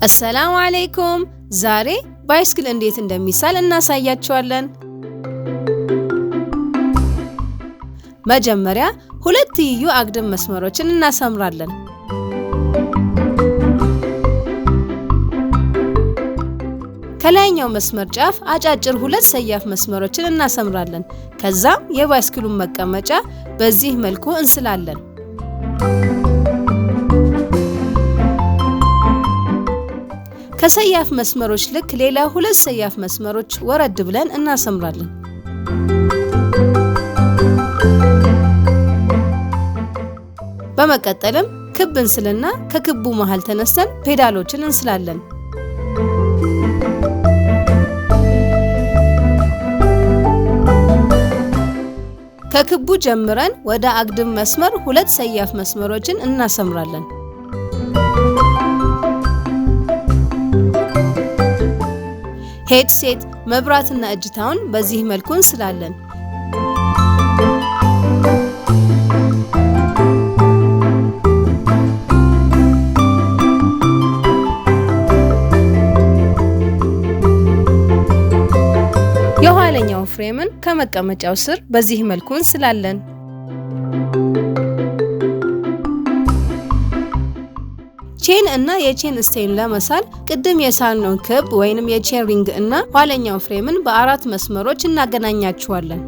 አሰላሙ አለይኩም። ዛሬ ባይስክል እንዴት እንደሚሳል እናሳያችኋለን። መጀመሪያ ሁለት ትይዩ አግድም መስመሮችን እናሰምራለን። ከላይኛው መስመር ጫፍ አጫጭር ሁለት ሰያፍ መስመሮችን እናሰምራለን። ከዛም የባይስክሉን መቀመጫ በዚህ መልኩ እንስላለን። ከሰያፍ መስመሮች ልክ ሌላ ሁለት ሰያፍ መስመሮች ወረድ ብለን እናሰምራለን። በመቀጠልም ክብ እንስልና ከክቡ መሃል ተነስተን ፔዳሎችን እንስላለን። ከክቡ ጀምረን ወደ አግድም መስመር ሁለት ሰያፍ መስመሮችን እናሰምራለን። ሄድሴት መብራትና እጅታውን በዚህ መልኩ እንስላለን። የኋለኛው ፍሬምን ከመቀመጫው ስር በዚህ መልኩ እንስላለን። ቼን እና የቼን ስቴን ለመሳል ቅድም የሳልነውን ክብ ወይንም የቼን ሪንግ እና ኋለኛው ፍሬምን በአራት መስመሮች እናገናኛቸዋለን።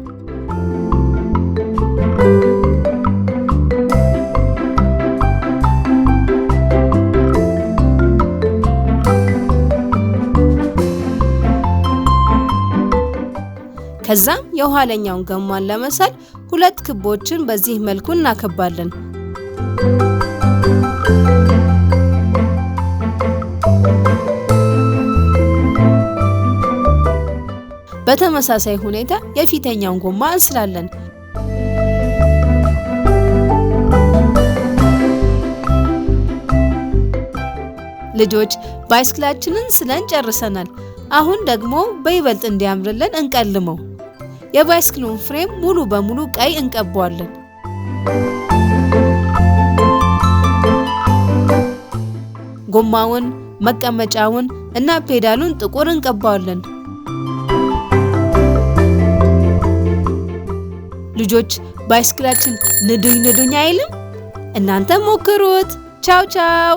ከዛም የኋለኛውን ገሟን ለመሳል ሁለት ክቦችን በዚህ መልኩ እናከባለን። በተመሳሳይ ሁኔታ የፊተኛውን ጎማ እንስላለን። ልጆች ባይስክላችንን ስለን ጨርሰናል። አሁን ደግሞ በይበልጥ እንዲያምርልን እንቀልመው። የባይስክሉን ፍሬም ሙሉ በሙሉ ቀይ እንቀባዋለን። ጎማውን፣ መቀመጫውን እና ፔዳሉን ጥቁር እንቀባዋለን። ልጆች ባይስክላችን ንዱኝ ንዱኝ አይልም? እናንተ ሞክሩት። ቻው ቻው።